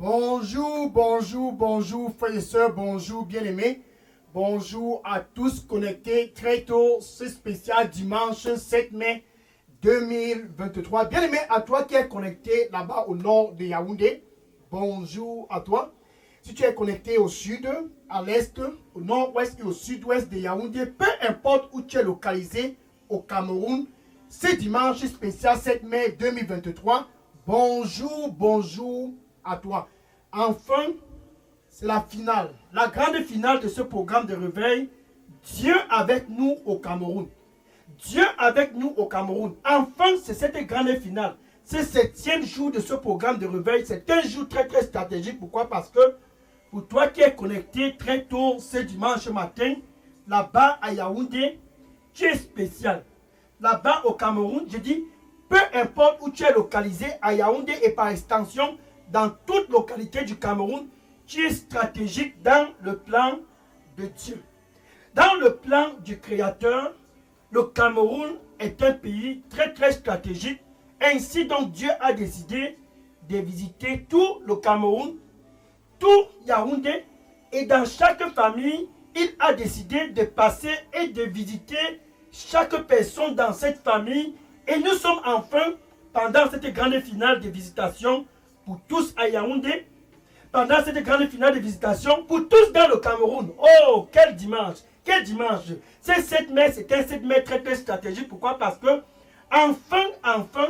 Bonjour, bonjour, bonjour, frères et sœurs, bonjour, bien-aimés. Bonjour à tous connectés très tôt, ce spécial dimanche 7 mai 2023. Bien-aimé à toi qui es connecté là-bas au nord de Yaoundé. Bonjour à toi. Si tu es connecté au sud, à l'est, au nord-ouest et au sud-ouest de Yaoundé, peu importe où tu es localisé au Cameroun, c'est dimanche spécial 7 mai 2023. Bonjour, bonjour à toi. Enfin, c'est la finale, la grande finale de ce programme de réveil. Dieu avec nous au Cameroun. Dieu avec nous au Cameroun. Enfin, c'est cette grande finale. C'est le 7e jour de ce programme de réveil. C'est un jour très très stratégique. Pourquoi? Parce que pour toi qui es connecté très tôt ce dimanche matin, là-bas à Yaoundé, tu es spécial. Là-bas au Cameroun, je dis, peu importe où tu es localisé, à Yaoundé et par extension, dans toute localité du Cameroun, tu es stratégique dans le plan de Dieu. Dans le plan du Créateur, le Cameroun est un pays très très stratégique. Ainsi donc Dieu a décidé de visiter tout le Cameroun, tout Yaoundé, et dans chaque famille, il a décidé de passer et de visiter chaque personne dans cette famille. Et nous sommes enfin, pendant cette grande finale de visitation pour tous à Yaoundé, pendant cette grande finale de visitation pour tous dans le Cameroun. Oh, quel dimanche! Quel dimanche! C'est 7 mai, c'est un 7 mai très très stratégique. Pourquoi? Parce que enfin,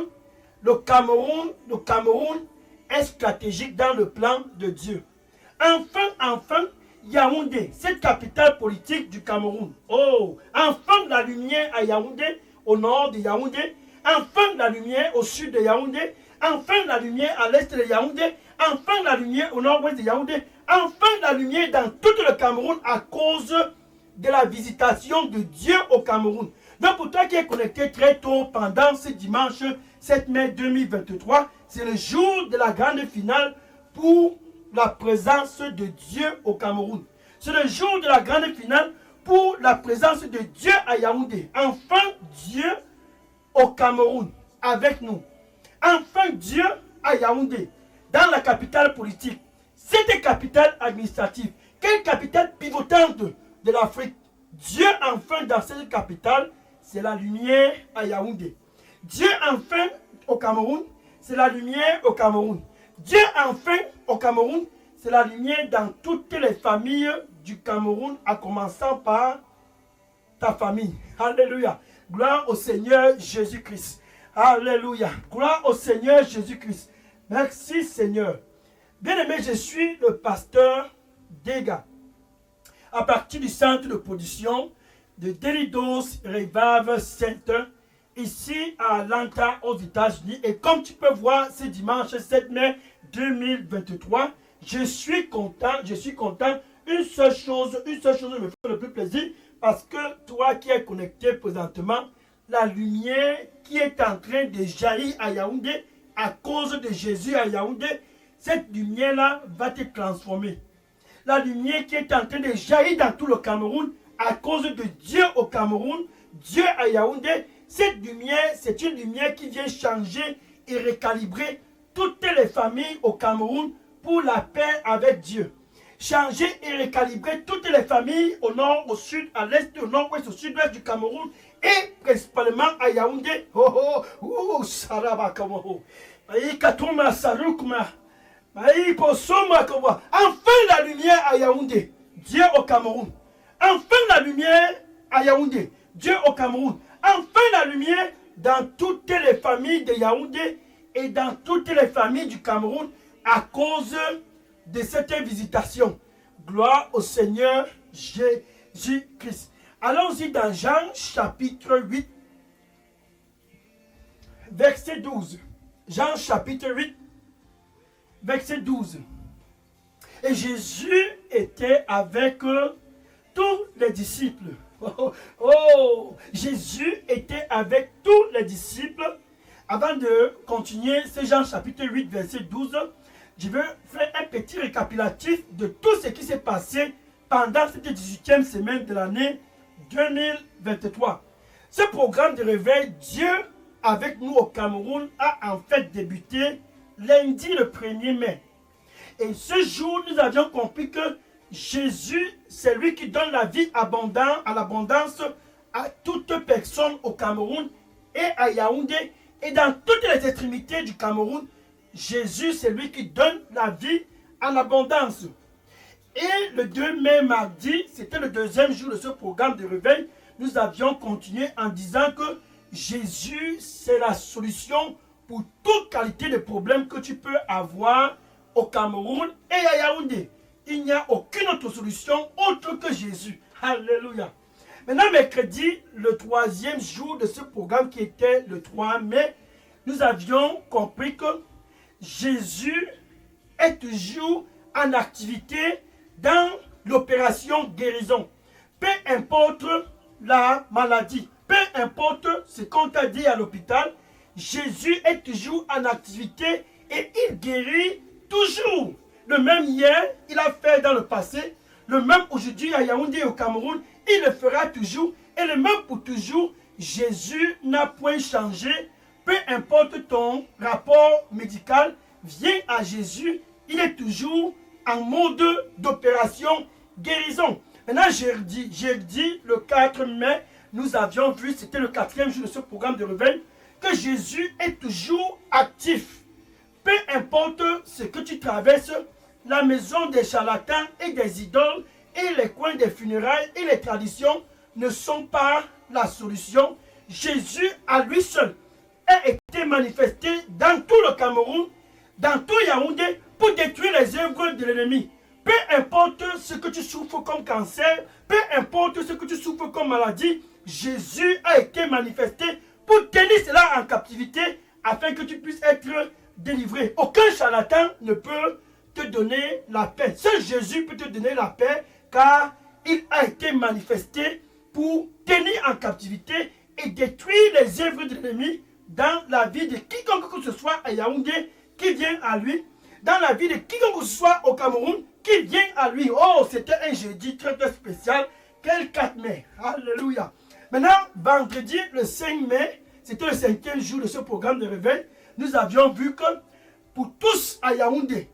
le Cameroun est stratégique dans le plan de Dieu. Enfin, Yaoundé, cette capitale politique du Cameroun. Oh, enfin la lumière à Yaoundé, au nord de Yaoundé. Enfin la lumière au sud de Yaoundé. Enfin la lumière à l'est de Yaoundé. Enfin la lumière au nord-ouest de Yaoundé. Enfin la lumière dans tout le Cameroun à cause de la visitation de Dieu au Cameroun. Donc pour toi qui es connecté très tôt pendant ce dimanche 7 mai 2023, c'est le jour de la grande finale pour la présence de Dieu au Cameroun. C'est le jour de la grande finale pour la présence de Dieu à Yaoundé. Enfin Dieu au Cameroun avec nous. Enfin Dieu à Yaoundé, dans la capitale politique. Cette capitale administrative, quelle capitale pivotante de l'Afrique. Dieu enfin dans cette capitale, c'est la lumière à Yaoundé. Dieu enfin au Cameroun, c'est la lumière au Cameroun. Dieu enfin au Cameroun, c'est la lumière dans toutes les familles du Cameroun, à commençant par ta famille. Alléluia. Gloire au Seigneur Jésus-Christ. Alléluia. Gloire au Seigneur Jésus-Christ. Merci Seigneur. Bien-aimé, je suis le pasteur Dega. À partir du centre de production de Delidos Revive Center, ici à Atlanta, aux États-Unis. Et comme tu peux voir, ce dimanche 7 mai 2023, je suis content. Une seule chose me fait le plus plaisir, parce que toi qui es connecté présentement, la lumière qui est en train de jaillir à Yaoundé, à cause de Jésus à Yaoundé, cette lumière-là va te transformer. La lumière qui est en train de jaillir dans tout le Cameroun, à cause de Dieu au Cameroun, Dieu à Yaoundé, cette lumière, c'est une lumière qui vient changer et recalibrer toutes les familles au Cameroun pour la paix avec Dieu. Changer et recalibrer toutes les familles au nord, au sud, à l'est, au nord-ouest, au sud-ouest du Cameroun et principalement à Yaoundé. Enfin la lumière à Yaoundé, Dieu au Cameroun. Enfin la lumière à Yaoundé, Dieu au Cameroun. Enfin la lumière dans toutes les familles de Yaoundé et dans toutes les familles du Cameroun à cause de cette visitation. Gloire au Seigneur Jésus-Christ. Allons-y dans Jean chapitre 8, verset 12. Jean chapitre 8, verset 12. Et Jésus était avec tous les disciples. Jésus était avec tous les disciples. Avant de continuer, c'est Jean chapitre 8, verset 12. Je vais faire un petit récapitulatif de tout ce qui s'est passé pendant cette 18e semaine de l'année 2023. Ce programme de réveil, Dieu avec nous au Cameroun, a en fait débuté lundi le 1er mai. Et ce jour, nous avions compris que Jésus, c'est lui qui donne la vie abondante, à l'abondance à toute personne au Cameroun et à Yaoundé et dans toutes les extrémités du Cameroun. Jésus, c'est lui qui donne la vie en abondance. Et le 2 mai mardi, c'était le deuxième jour de ce programme de réveil, nous avions continué en disant que Jésus, c'est la solution pour toute qualité de problème que tu peux avoir au Cameroun et à Yaoundé. Il n'y a aucune autre solution autre que Jésus. Alléluia. Maintenant, mercredi, le troisième jour de ce programme qui était le 3 mai, nous avions compris que Jésus est toujours en activité dans l'opération guérison. Peu importe la maladie, peu importe ce qu'on t'a dit à l'hôpital, Jésus est toujours en activité et il guérit toujours. Le même hier, il a fait dans le passé, le même aujourd'hui à Yaoundé et au Cameroun, il le fera toujours et le même pour toujours. Jésus n'a point changé. Peu importe ton rapport médical, viens à Jésus, il est toujours en mode d'opération guérison. Maintenant, jeudi, le 4 mai, nous avions vu, c'était le 4e jour de ce programme de réveil, que Jésus est toujours actif. Peu importe ce que tu traverses, la maison des charlatans et des idoles et les coins des funérailles et les traditions ne sont pas la solution. Jésus, à lui seul, a été manifesté dans tout le Cameroun, dans tout Yaoundé, pour détruire les œuvres de l'ennemi. Peu importe ce que tu souffres comme cancer, peu importe ce que tu souffres comme maladie, Jésus a été manifesté pour tenir cela en captivité afin que tu puisses être délivré. Aucun charlatan ne peut te donner la paix. Seul Jésus peut te donner la paix car il a été manifesté pour tenir en captivité et détruire les œuvres de l'ennemi dans la vie de quiconque que ce soit à Yaoundé qui vient à lui, dans la vie de quiconque que ce soit au Cameroun qui vient à lui. Oh, c'était un jeudi très très spécial. Quel 4 mai. Alléluia. Maintenant, vendredi, le 5 mai, c'était le 5e jour de ce programme de réveil. Nous avions vu que pour tous à Yaoundé,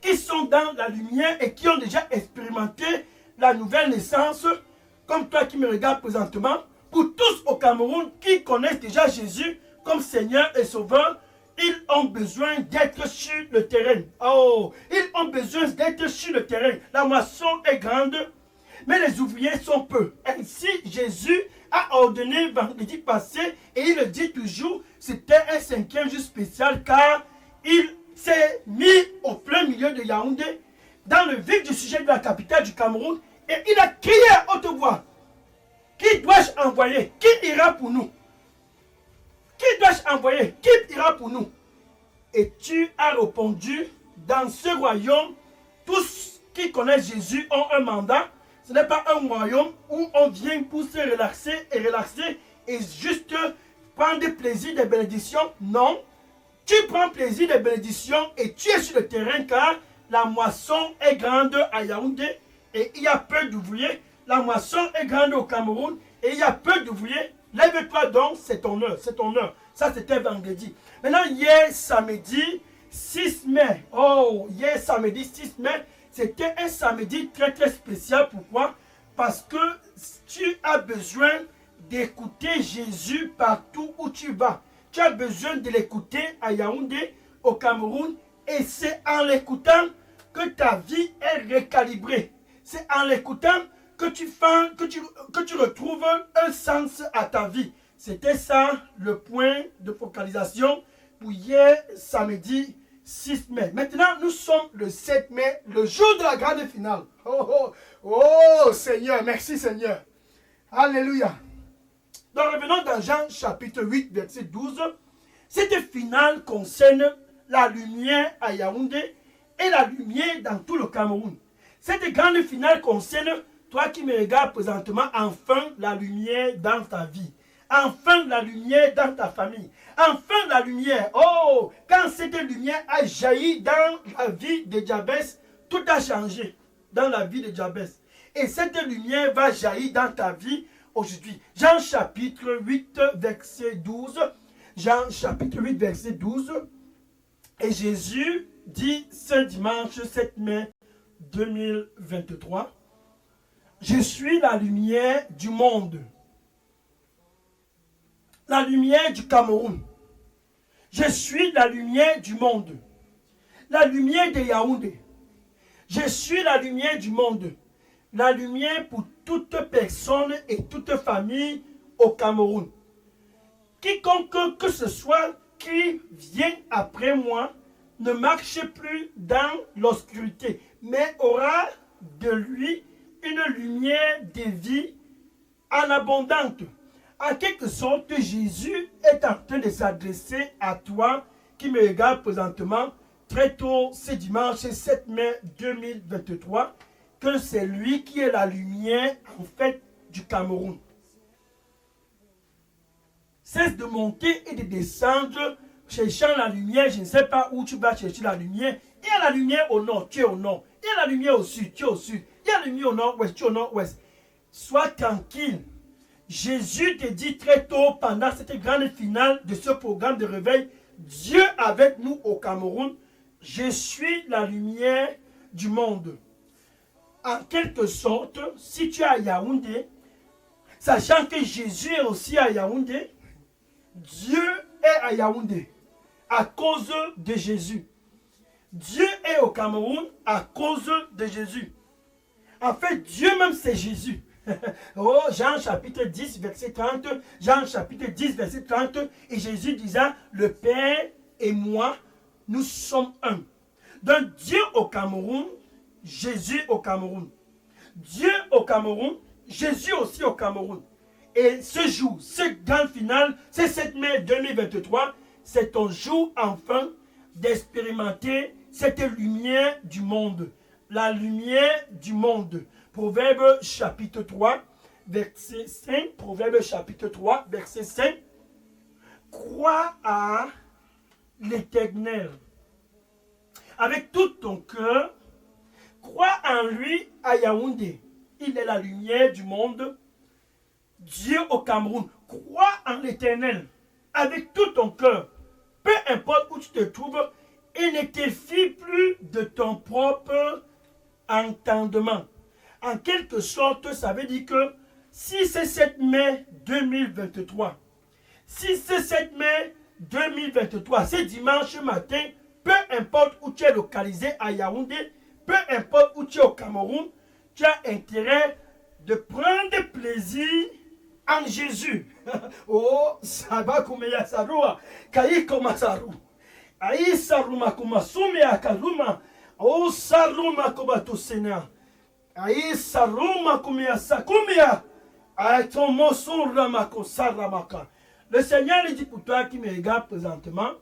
qui sont dans la lumière et qui ont déjà expérimenté la nouvelle naissance, comme toi qui me regardes présentement, pour tous au Cameroun qui connaissent déjà Jésus comme Seigneur et Sauveur, ils ont besoin d'être sur le terrain. Oh, ils ont besoin d'être sur le terrain. La moisson est grande, mais les ouvriers sont peu. Ainsi, Jésus a ordonné vendredi passé, et il le dit toujours, c'était un 5e jour spécial, car il s'est mis au plein milieu de Yaoundé, dans le vif du sujet de la capitale du Cameroun, et il a crié à haute voix. Qui dois-je envoyer? Qui ira pour nous? Qui dois-je envoyer? Qui ira pour nous? Et tu as répondu, dans ce royaume, tous qui connaissent Jésus ont un mandat. Ce n'est pas un royaume où on vient pour se relaxer et juste prendre plaisir des bénédictions. Non, tu prends plaisir des bénédictions et tu es sur le terrain car la moisson est grande à Yaoundé et il y a peu d'ouvriers. La moisson est grande au Cameroun et il y a peu d'ouvriers. Lève-toi donc, c'est ton heure, c'est ton heure. Ça, c'était vendredi. Maintenant, hier, samedi 6 mai. Oh, hier, samedi 6 mai, c'était un samedi très, très spécial. Pourquoi? Parce que tu as besoin d'écouter Jésus partout où tu vas. Tu as besoin de l'écouter à Yaoundé, au Cameroun. Et c'est en l'écoutant que ta vie est recalibrée. C'est en l'écoutant que tu retrouves un sens à ta vie. C'était ça le point de focalisation pour hier, samedi 6 mai. Maintenant, nous sommes le 7 mai, le jour de la grande finale. Oh, oh, oh, Seigneur, merci Seigneur. Alléluia. Donc, revenons dans Jean chapitre 8, verset 12. Cette finale concerne la lumière à Yaoundé et la lumière dans tout le Cameroun. Cette grande finale concerne toi qui me regardes présentement, enfin la lumière dans ta vie. Enfin la lumière dans ta famille. Enfin la lumière. Oh, quand cette lumière a jailli dans la vie de Jabès, tout a changé dans la vie de Jabès. Et cette lumière va jaillir dans ta vie aujourd'hui. Jean chapitre 8, verset 12. Jean chapitre 8, verset 12. Et Jésus dit ce dimanche 7 mai 2023, je suis la lumière du monde, la lumière du Cameroun. Je suis la lumière du monde, la lumière de Yaoundé. Je suis la lumière du monde, la lumière pour toute personne et toute famille au Cameroun. Quiconque que ce soit qui vient après moi ne marche plus dans l'obscurité, mais aura de lui une lumière de vie en abondante. En quelque sorte, Jésus est en train de s'adresser à toi qui me regarde présentement très tôt ce dimanche 7 mai 2023, que c'est lui qui est la lumière en fait du Cameroun. Cesse de monter et de descendre cherchant la lumière. Je ne sais pas où tu vas chercher la lumière. Il y a la lumière au nord, tu es au nord. Il y a la lumière au sud, tu es au sud. Il y a la lumière au nord-ouest, tu es au nord-ouest. Sois tranquille. Jésus te dit très tôt pendant cette grande finale de ce programme de réveil, Dieu avec nous au Cameroun, je suis la lumière du monde. En quelque sorte, si tu es à Yaoundé, sachant que Jésus est aussi à Yaoundé, Dieu est à Yaoundé à cause de Jésus. Dieu est au Cameroun à cause de Jésus. En fait, Dieu même c'est Jésus. Oh, Jean chapitre 10, verset 30. Jean chapitre 10, verset 30. Et Jésus disait, le Père et moi, nous sommes un. Donc Dieu au Cameroun, Jésus au Cameroun. Dieu au Cameroun, Jésus aussi au Cameroun. Et ce jour, ce grand final, c'est 7 mai 2023, c'est ton jour enfin d'expérimenter cette lumière du monde. La lumière du monde. Proverbe chapitre 3, verset 5. Proverbe chapitre 3, verset 5. Crois à l'Éternel avec tout ton cœur. Crois en lui à Yaoundé. Il est la lumière du monde. Dieu au Cameroun. Crois en l'Éternel avec tout ton cœur. Peu importe où tu te trouves, et ne te fie plus de ton propre entendement. En quelque sorte, ça veut dire que si c'est 7 mai 2023, si c'est 7 mai 2023, c'est dimanche matin, peu importe où tu es localisé à Yaoundé, peu importe où tu es au Cameroun, tu as intérêt de prendre plaisir en Jésus. Oh, ça va comme ya sarua, kayi koma saru. Aïe saruma koma sume akaruma. Oh, saruma koma tosena. Aïe saruma kumia sakumia. Aïe ton moson ramako saramaka. Le Seigneur lui dit pour toi qui me regarde présentement,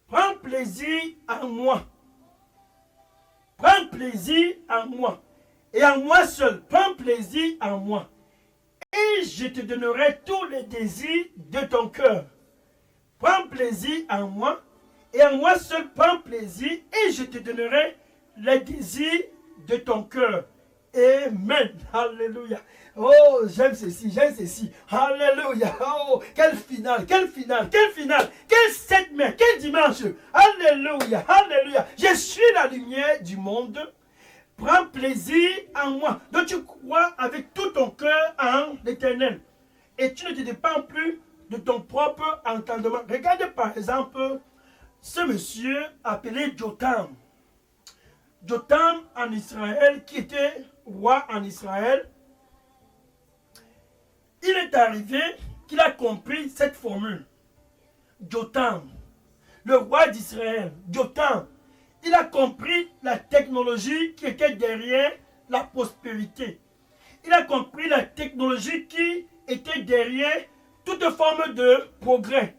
prends plaisir en moi. Prends plaisir en moi. Et en moi seul, prends plaisir en moi. Et je te donnerai tous les désirs de ton cœur. Prends plaisir en moi. Et en moi seul, prends plaisir. Et je te donnerai les désirs de ton cœur. Amen. Alléluia. Oh, j'aime ceci, j'aime ceci. Alléluia. Oh, quelle finale, quelle finale, quelle finale. Quel 7 mai, quel dimanche. Alléluia, alléluia. Je suis la lumière du monde. Prends plaisir en moi. Donc tu crois avec tout ton cœur en l'Éternel. Et tu ne te dépends plus de ton propre entendement. Regardez par exemple ce monsieur appelé Jotam. Jotam en Israël, qui était roi en Israël. Il est arrivé qu'il a compris cette formule. Jotam, le roi d'Israël, Jotam, il a compris la technologie qui était derrière la prospérité. Il a compris la technologie qui était derrière toute forme de progrès.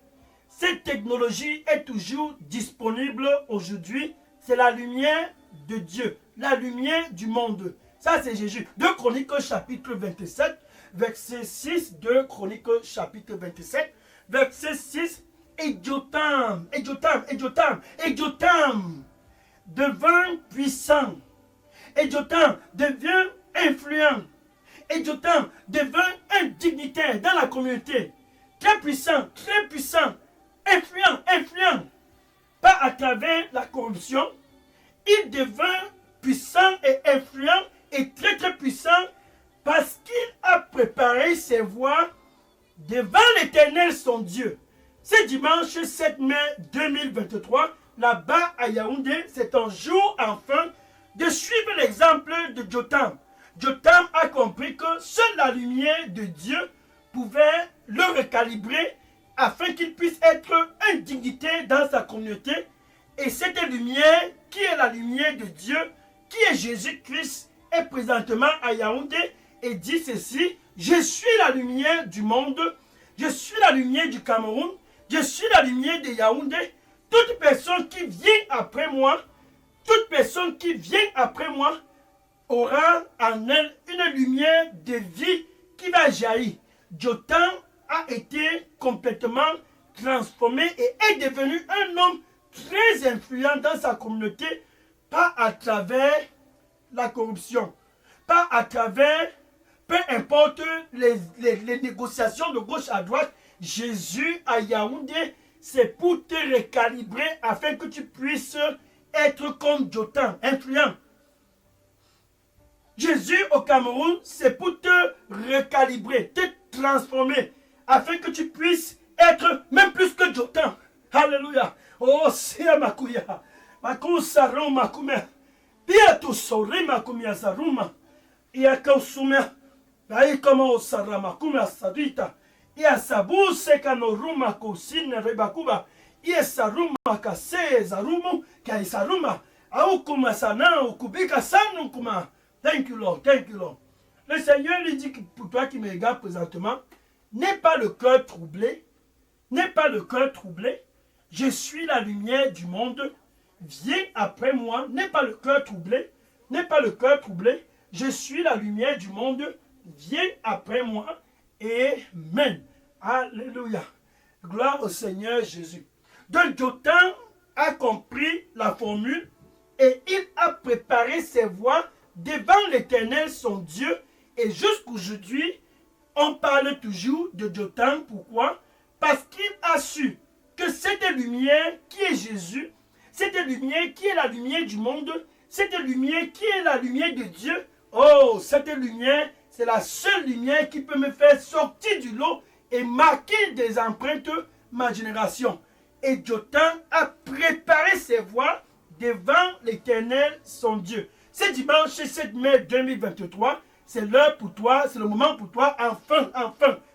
Cette technologie est toujours disponible aujourd'hui. C'est la lumière de Dieu, la lumière du monde. Ça, c'est Jésus. 2 Chroniques chapitre 27, verset 6. 2 Chroniques chapitre 27, verset 6. Et Jotam devint puissant. Et Jotam devient influent. Et Jotam devint un dignitaire dans la communauté. Très puissant, influent. à travers la corruption, il devint puissant et influent et très très puissant parce qu'il a préparé ses voies devant l'Éternel son Dieu. Ce dimanche 7 mai 2023, là-bas à Yaoundé, c'est un jour enfin de suivre l'exemple de Jotam. Jotam a compris que seule la lumière de Dieu pouvait le recalibrer afin qu'il puisse être une dignité dans sa communauté. Et cette lumière, qui est la lumière de Dieu, qui est Jésus-Christ, est présentement à Yaoundé et dit ceci: je suis la lumière du monde, je suis la lumière du Cameroun, je suis la lumière de Yaoundé. Toute personne qui vient après moi, toute personne qui vient après moi aura en elle une lumière de vie qui va jaillir. Jotam a été complètement transformé et est devenu un homme très influent dans sa communauté, pas à travers la corruption, pas à travers, peu importe les négociations de gauche à droite. Jésus à Yaoundé, c'est pour te recalibrer afin que tu puisses être comme Jotam, influent. Jésus au Cameroun, c'est pour te recalibrer, te transformer, afin que tu puisses être même plus que Jotam. Alléluia. Oh, c'est Makuya. Makusaron Makume. Pia tu sori Makumia Saruma. Ia Kausumia. Lai como Sarama Kumia Sarita. Ia Sabu Sekanoruma Kusine Rebakuba. Ia Saruma Kase Zarumu. Kai Saruma. Aukuma Sana Ukubika Sanukuma. Thank you, Lord. Thank you, Lord. Le Seigneur lui dit que pour toi qui me regarde présentement, n'aie pas le cœur troublé. N'aie pas le cœur troublé. Je suis la lumière du monde. Viens après moi. N'aie pas le cœur troublé. N'aie pas le cœur troublé. Je suis la lumière du monde. Viens après moi. Amen. Alléluia. Gloire au Seigneur Jésus. Donc Jotam a compris la formule et il a préparé ses voies devant l'Éternel son Dieu. Et jusqu'aujourd'hui, on parle toujours de Jotam. Pourquoi? Parce qu'il a su que cette lumière qui est Jésus, cette lumière qui est la lumière du monde, cette lumière qui est la lumière de Dieu, oh, cette lumière, c'est la seule lumière qui peut me faire sortir du lot et marquer des empreintes ma génération. Et Jotam a préparé ses voies devant l'Éternel son Dieu. Ce dimanche 7 mai 2023, c'est l'heure pour toi, c'est le moment pour toi, enfin,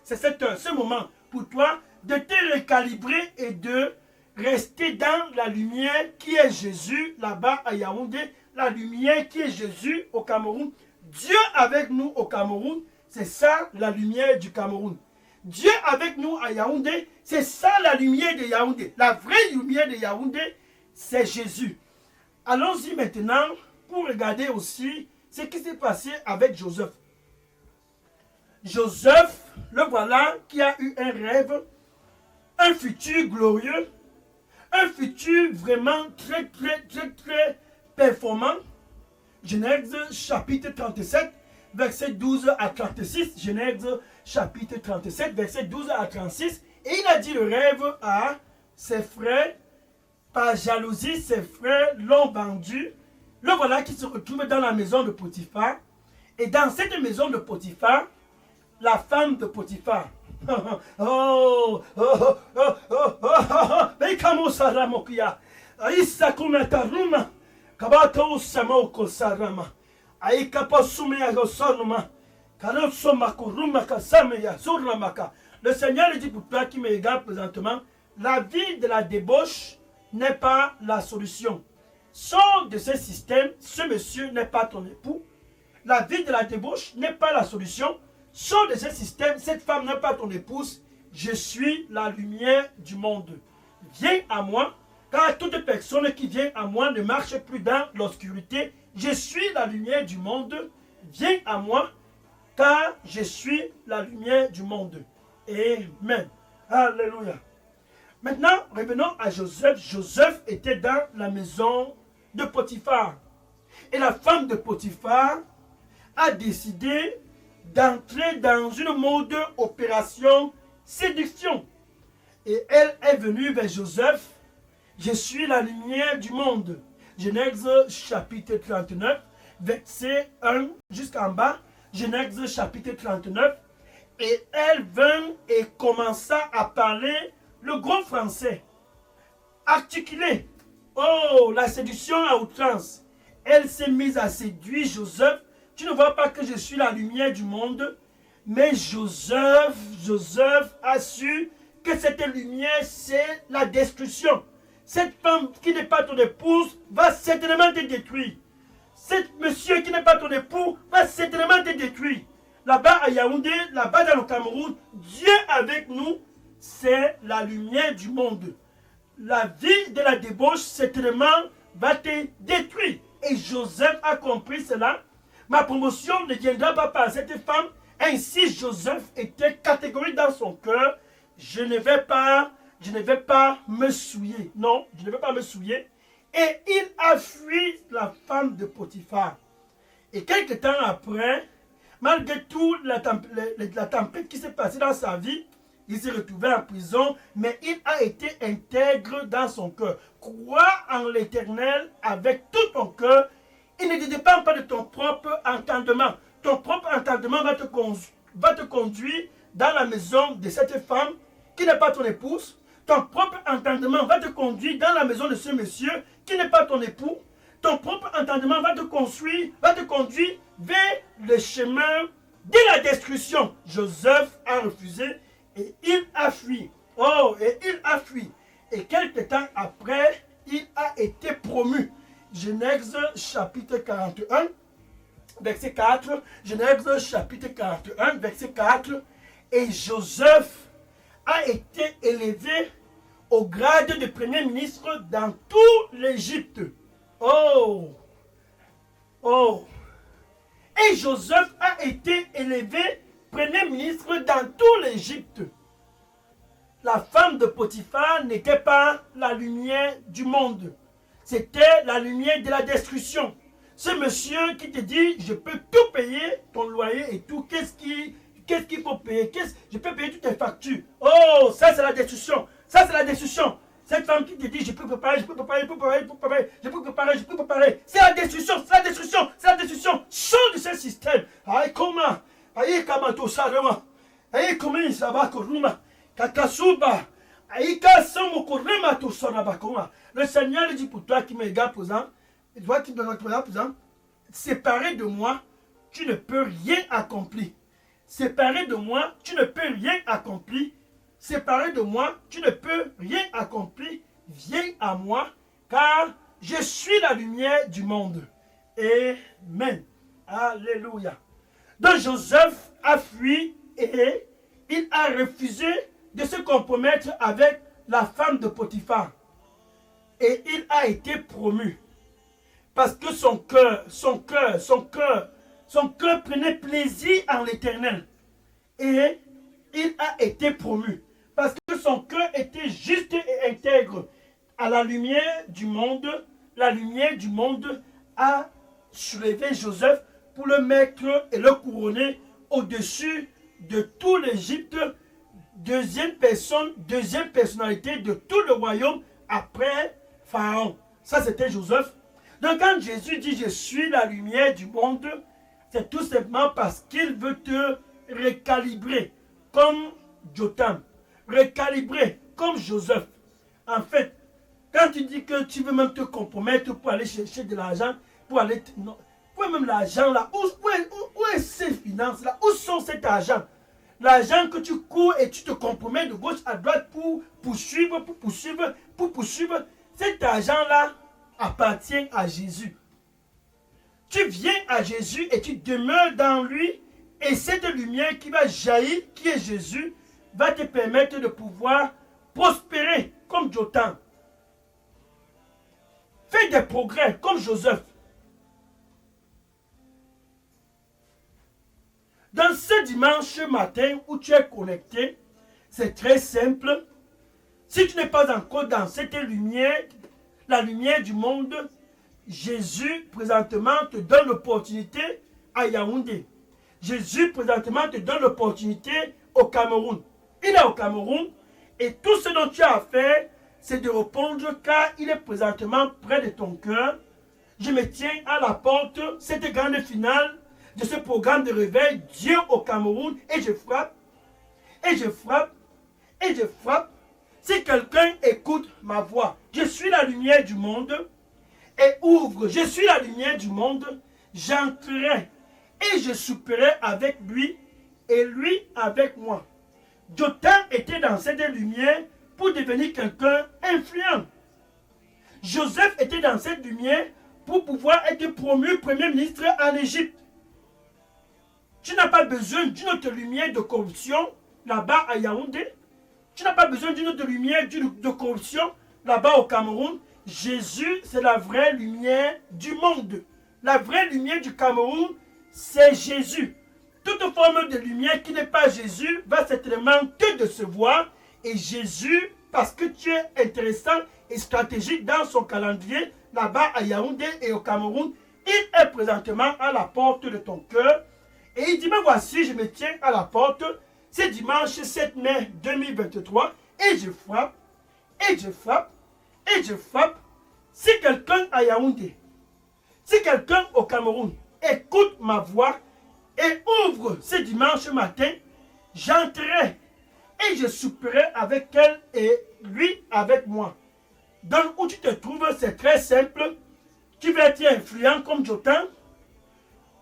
c'est cette heure, ce moment pour toi de te recalibrer et de rester dans la lumière qui est Jésus là-bas à Yaoundé, la lumière qui est Jésus au Cameroun. Dieu avec nous au Cameroun, c'est ça la lumière du Cameroun. Dieu avec nous à Yaoundé, c'est ça la lumière de Yaoundé. La vraie lumière de Yaoundé, c'est Jésus. Allons-y maintenant pour regarder aussi ce qui s'est passé avec Joseph. Joseph, le voilà qui a eu un rêve, un futur glorieux, un futur vraiment très performant. Genèse chapitre 37, verset 12 à 36. Genèse chapitre 37, verset 12 à 36. Et il a dit le rêve à ses frères. Par jalousie, ses frères l'ont vendu. Le voilà qui se retrouve dans la maison de Potiphar. Et dans cette maison de Potiphar, la femme de Potiphar. Mais comment ça ramokia? Aïssa kumetaruma. Kabato samoko sarama. Aïka posume agosonuma. Karoso makuruma kasame ya surlamaka. Le Seigneur dit pour toi qui me regarde présentement, la vie de la débauche n'est pas la solution. Sors de ce système, ce monsieur n'est pas ton époux. La vie de la débauche n'est pas la solution. Sors de ce système, cette femme n'est pas ton épouse. Je suis la lumière du monde. Viens à moi, car toute personne qui vient à moi ne marche plus dans l'obscurité. Je suis la lumière du monde. Viens à moi, car je suis la lumière du monde. Amen. Alléluia. Maintenant, revenons à Joseph. Joseph était dans la maison de Potiphar. Et la femme de Potiphar a décidé d'entrer dans une mode opération séduction. Et elle est venue vers Joseph Je suis la lumière du monde. Genèse chapitre 39, verset 1 jusqu'en bas. Genèse chapitre 39. Et elle vint et commença à parler le gros français. Articulé. Oh, la séduction à outrance. Elle s'est mise à séduire Joseph. Tu ne vois pas que je suis la lumière du monde. Mais Joseph a su que cette lumière, c'est la destruction. Cette femme qui n'est pas ton épouse va certainement te détruire. Cet monsieur qui n'est pas ton époux va certainement te détruire. Là-bas à Yaoundé, là-bas dans le Cameroun, Dieu avec nous, c'est la lumière du monde. La vie de la débauche, certainement, va te détruire. Et Joseph a compris cela. Ma promotion ne viendra pas par cette femme. Ainsi, Joseph était catégorique dans son cœur. Je ne vais pas me souiller. Non, je ne vais pas me souiller. Et il a fui la femme de Potiphar. Et quelque temps après, malgré tout la tempête qui s'est passée dans sa vie, il s'est retrouvé en prison, mais il a été intègre dans son cœur. Crois en l'Éternel avec tout ton cœur. Il ne dépend pas de ton propre entendement. Ton propre entendement va te conduire dans la maison de cette femme qui n'est pas ton épouse. Ton propre entendement va te conduire dans la maison de ce monsieur qui n'est pas ton époux. Ton propre entendement va te conduire vers le chemin de la destruction. Joseph a refusé et il a fui. Oh, et il a fui. Et quelque temps après, il a été promu. Genèse chapitre 41, verset 4. Genèse chapitre 41, verset 4. Et Joseph a été élevé au grade de premier ministre dans tout l'Égypte. Oh! Oh! Et Joseph a été élevé premier ministre dans tout l'Égypte. La femme de Potiphar n'était pas la lumière du monde. C'était la lumière de la destruction. Ce monsieur qui te dit, je peux tout payer, ton loyer et tout, qu'est-ce qu'il faut payer? Je peux payer toutes tes factures. Oh, ça c'est la destruction. Ça c'est la destruction. Cette femme qui te dit, je peux préparer. C'est la destruction, c'est la destruction, c'est la destruction. Sors de ce système. Aïe, comment? Aïe, comment tout ça, vraiment? Aïe, comment il s'abat, Koruma? Kakasuba. Aïe, kassamo, Koruma, tout ça, Nabakoma. Le Seigneur dit pour toi qui me regarde présent, toi qui me regarde présent, séparé de moi, tu ne peux rien accomplir. Séparé de moi, tu ne peux rien accomplir. Séparé de moi, tu ne peux rien accomplir. Viens à moi, car je suis la lumière du monde. Amen. Alléluia. Donc Joseph a fui et il a refusé de se compromettre avec la femme de Potiphar. Et il a été promu. Parce que son cœur prenait plaisir en l'Éternel. Et il a été promu. Parce que son cœur était juste et intègre à la lumière du monde. La lumière du monde a soulevé Joseph pour le mettre et le couronner au-dessus de tout l'Égypte. Deuxième personnalité de tout le royaume après Pharaon. Ça, c'était Joseph. Donc, quand Jésus dit « Je suis la lumière du monde », c'est tout simplement parce qu'il veut te recalibrer comme Jotham, recalibrer comme Joseph. En fait, quand tu dis que tu veux même te compromettre pour aller chercher de l'argent, pour aller... Non, où est même l'argent là? Où est ces finances là? Où sont cet argent? L'argent que tu cours et tu te compromets de gauche à droite pour poursuivre. Cet argent-là appartient à Jésus. Tu viens à Jésus et tu demeures dans lui. Et cette lumière qui va jaillir, qui est Jésus, va te permettre de pouvoir prospérer comme Jotham. Fais des progrès comme Joseph. Dans ce dimanche matin où tu es connecté, c'est très simple. Si tu n'es pas encore dans cette lumière, la lumière du monde, Jésus présentement te donne l'opportunité à Yaoundé. Jésus présentement te donne l'opportunité au Cameroun. Il est au Cameroun et tout ce dont tu as à faire, c'est de répondre car il est présentement près de ton cœur. Je me tiens à la porte, cette grande finale de ce programme de réveil, Dieu au Cameroun, et je frappe, et je frappe, et je frappe. Si quelqu'un écoute ma voix, je suis la lumière du monde, et ouvre, je suis la lumière du monde, j'entrerai, et je souperai avec lui, et lui avec moi. Jotam était dans cette lumière pour devenir quelqu'un influent. Joseph était dans cette lumière pour pouvoir être promu premier ministre en Égypte. Tu n'as pas besoin d'une autre lumière de corruption là-bas à Yaoundé. Tu n'as pas besoin d'une autre lumière de corruption là-bas au Cameroun. Jésus, c'est la vraie lumière du monde. La vraie lumière du Cameroun, c'est Jésus. Toute forme de lumière qui n'est pas Jésus va certainement te décevoir. Et Jésus, parce que tu es intéressant et stratégique dans son calendrier, là-bas à Yaoundé et au Cameroun, il est présentement à la porte de ton cœur. Et il dit, mais voici, je me tiens à la porte. C'est dimanche 7 mai 2023. Et je frappe, et je frappe, et je frappe. Si quelqu'un à Yaoundé, si quelqu'un au Cameroun écoute ma voix et ouvre ce dimanche matin, j'entrerai et je souperai avec elle et lui avec moi. Dans où tu te trouves, c'est très simple. Tu veux être influent comme Jotam.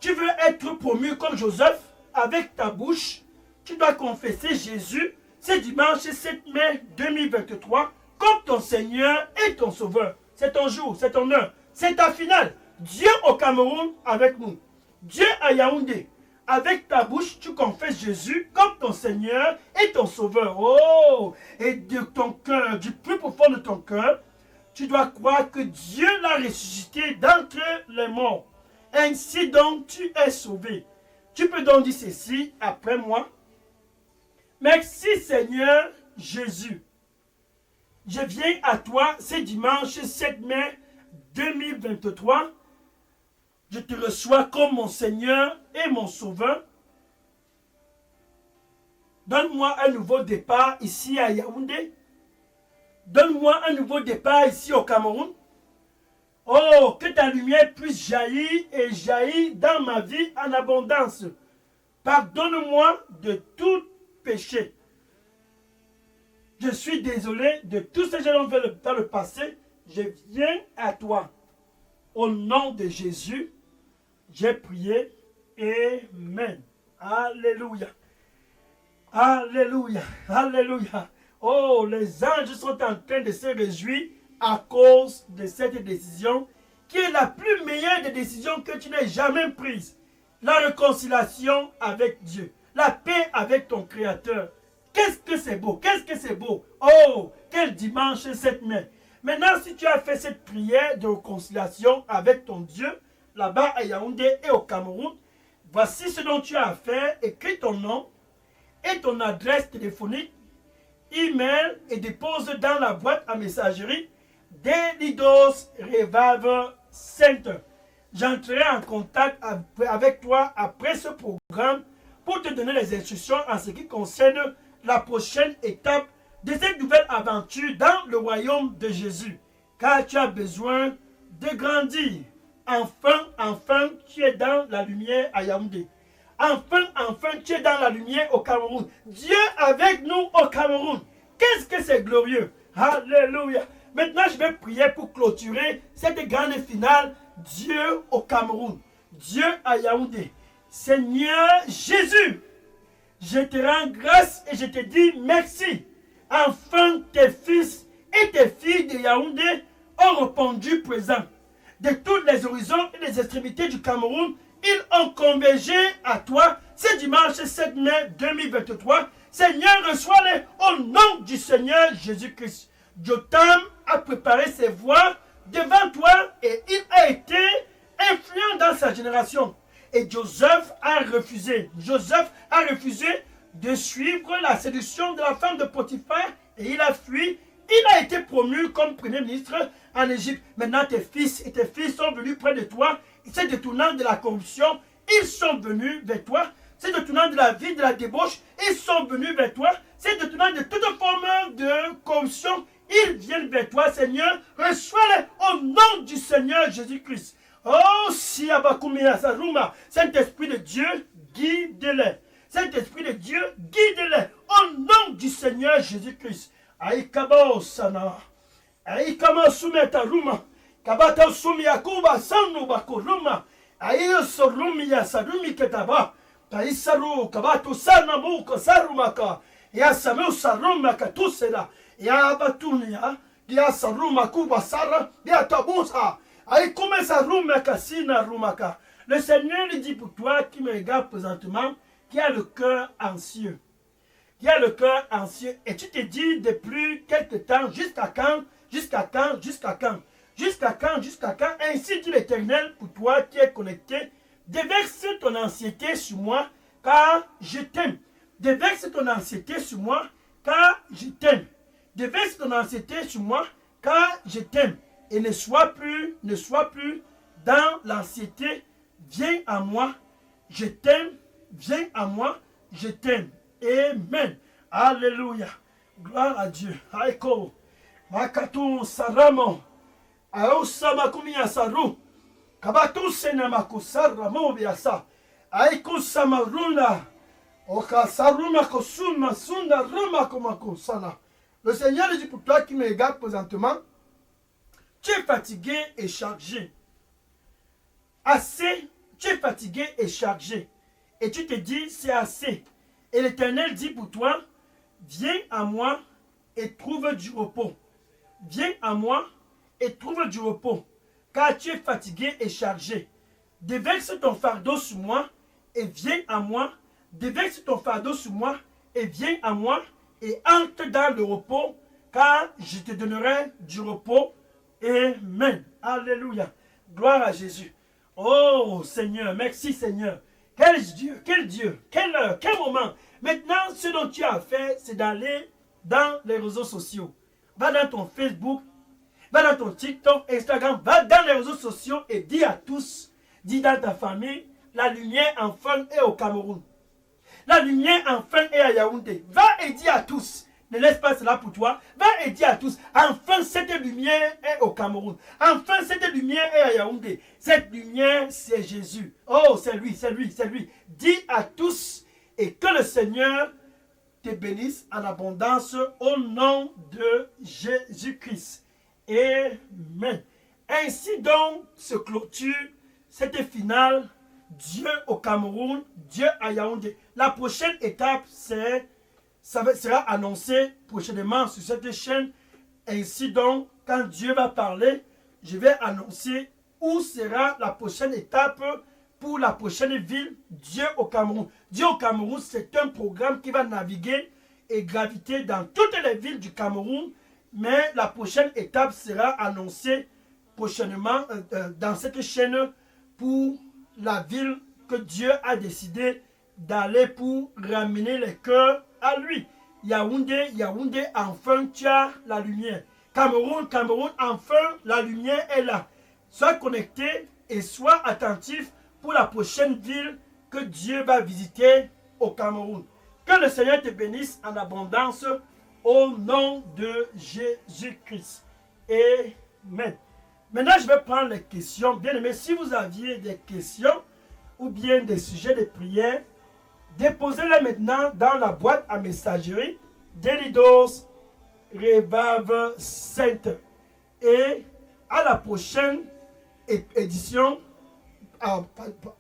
Tu veux être promu comme Joseph. Avec ta bouche, tu dois confesser Jésus ce dimanche 7 mai 2023 comme ton Seigneur et ton Sauveur. C'est ton jour, c'est ton heure, c'est ta finale. Dieu au Cameroun avec nous. Dieu à Yaoundé. Avec ta bouche, tu confesses Jésus comme ton Seigneur et ton Sauveur. Oh! Et de ton cœur, du plus profond de ton cœur, tu dois croire que Dieu l'a ressuscité d'entre les morts. Ainsi donc, tu es sauvé. Tu peux donc dire ceci après moi. Merci Seigneur Jésus. Je viens à toi ce dimanche 7 mai 2023. Je te reçois comme mon Seigneur et mon Sauveur. Donne-moi un nouveau départ ici à Yaoundé. Donne-moi un nouveau départ ici au Cameroun. Oh, que ta lumière puisse jaillir et jaillir dans ma vie en abondance. Pardonne-moi de tout péché. Je suis désolé de tout ce que j'ai fait dans le passé. Je viens à toi. Au nom de Jésus, j'ai prié. Amen. Alléluia. Alléluia. Alléluia. Oh, les anges sont en train de se réjouir à cause de cette décision qui est la plus meilleure des décisions que tu n'aies jamais prises. La réconciliation avec Dieu. La paix avec ton Créateur. Qu'est-ce que c'est beau? Qu'est-ce que c'est beau? Oh, quel dimanche 7 mai. Maintenant, si tu as fait cette prière de réconciliation avec ton Dieu, là-bas à Yaoundé et au Cameroun, voici ce dont tu as à faire. Écris ton nom et ton adresse téléphonique, email et dépose dans la boîte à messagerie Delidos Revival Center. J'entrerai en contact avec toi après ce programme pour te donner les instructions en ce qui concerne la prochaine étape de cette nouvelle aventure dans le royaume de Jésus. Car tu as besoin de grandir. Enfin, tu es dans la lumière à Yaoundé. Enfin, tu es dans la lumière au Cameroun. Dieu avec nous au Cameroun. Qu'est-ce que c'est glorieux. Alléluia. Maintenant, je vais prier pour clôturer cette grande finale. Dieu au Cameroun. Dieu à Yaoundé. Seigneur Jésus, je te rends grâce et je te dis merci. Enfin, tes fils et tes filles de Yaoundé ont répondu présent. De tous les horizons et les extrémités du Cameroun, ils ont convergé à toi ce dimanche 7 mai 2023. Seigneur, reçois-les au nom du Seigneur Jésus-Christ. Jotam a préparé ses voies devant toi et il a été influent dans sa génération. Et Joseph a refusé. Joseph a refusé de suivre la séduction de la femme de Potiphar et il a fui. Il a été promu comme premier ministre en Égypte. Maintenant, tes fils et tes filles sont venus près de toi. Se détournant de la corruption, ils sont venus vers toi. Se détournant de la vie de la débauche, ils sont venus vers toi. Se détournant de toute forme de corruption, ils viennent vers toi, Seigneur. Reçois-les au nom du Seigneur Jésus-Christ. Oh, si Abakumia Saruma, Saint-Esprit de Dieu, guide-les. Saint-Esprit de Dieu, guide-les au nom du Seigneur Jésus-Christ. Aïkabo Sana. Aïkama Sumeta Ruma. Kabata Sumia Kuba Sanu Bakuruma. Aïyo Sorumia Sarumi Ketaba. Taïsaru Kabato Sanamuka Sarumaka. Yasameu Sarumaka Tusela. Yabatunia. Yasaruma Kuba Sara. Yatabusa. Le Seigneur lui dit pour toi qui me regarde présentement, qui a le cœur anxieux. Qui a le cœur anxieux. Et tu te dis depuis quelque temps, jusqu'à quand, jusqu'à quand, jusqu'à quand, jusqu'à quand, jusqu'à quand. Ainsi dit l'Éternel pour toi qui es connecté. Déverse ton anxiété sur moi, car je t'aime. Déverse ton anxiété sur moi, car je t'aime. Déverse ton anxiété sur moi, car je t'aime. Et ne sois plus dans l'anxiété. Viens à moi, je t'aime. Viens à moi, je t'aime. Amen. Alléluia. Gloire à Dieu. Aiko. Makatu saramo. Aosama kumia saru. Kabatu senamako saramo biasa. Aiko samaruna. Oka saruma kosuma sunda roma komako sana. Le Seigneur dit pour toi qui me regarde présentement, tu es fatigué et chargé. Assez, tu es fatigué et chargé. Et tu te dis, c'est assez. Et l'Éternel dit pour toi, viens à moi et trouve du repos. Viens à moi et trouve du repos. Car tu es fatigué et chargé. Déverse ton fardeau sur moi et viens à moi. Déverse ton fardeau sur moi et viens à moi et entre dans le repos, car je te donnerai du repos. Amen. Alléluia. Gloire à Jésus. Oh Seigneur, merci Seigneur. Quel Dieu, quel Dieu, quel heure, quel moment. Maintenant, ce dont tu as fait, c'est d'aller dans les réseaux sociaux. Va dans ton Facebook, va dans ton TikTok, Instagram, va dans les réseaux sociaux et dis à tous, dis dans ta famille, la lumière enfin est au Cameroun. La lumière enfin est à Yaoundé. Va et dis à tous. Ne laisse pas cela pour toi. Va et dis à tous. Enfin, cette lumière est au Cameroun. Enfin, cette lumière est à Yaoundé. Cette lumière, c'est Jésus. Oh, c'est lui, c'est lui, c'est lui. Dis à tous et que le Seigneur te bénisse en abondance au nom de Jésus-Christ. Amen. Ainsi donc se clôture cette finale. Dieu au Cameroun, Dieu à Yaoundé. La prochaine étape, sera annoncé prochainement sur cette chaîne. Ainsi donc, quand Dieu va parler, je vais annoncer où sera la prochaine étape pour la prochaine ville, Dieu au Cameroun. Dieu au Cameroun, c'est un programme qui va naviguer et graviter dans toutes les villes du Cameroun. Mais la prochaine étape sera annoncée prochainement dans cette chaîne pour la ville que Dieu a décidé d'aller pour ramener les cœurs à lui. Yaoundé, Yaoundé, enfin tu as la lumière. Cameroun, Cameroun, enfin la lumière est là. Sois connecté et sois attentif pour la prochaine ville que Dieu va visiter au Cameroun. Que le Seigneur te bénisse en abondance au nom de Jésus-Christ. Amen. Maintenant, je vais prendre les questions. Bien aimés, si vous aviez des questions ou bien des sujets de prière, déposez-les maintenant dans la boîte à messagerie d'Elidos Revive Center. Et à la prochaine édition,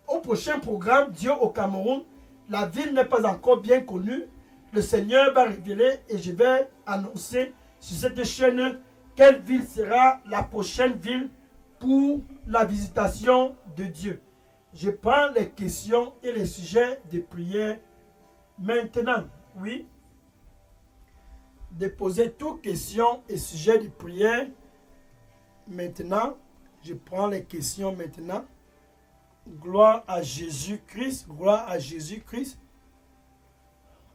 au prochain programme Dieu au Cameroun, la ville n'est pas encore bien connue. Le Seigneur va révéler et je vais annoncer sur cette chaîne quelle ville sera la prochaine ville pour la visitation de Dieu. Je prends les questions et les sujets de prière maintenant. Oui. Déposez toutes questions et sujets de prière maintenant. Je prends les questions maintenant. Gloire à Jésus-Christ. Gloire à Jésus-Christ.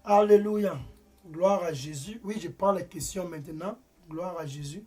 Alléluia. Gloire à Jésus. Oui, je prends les questions maintenant. Gloire à Jésus.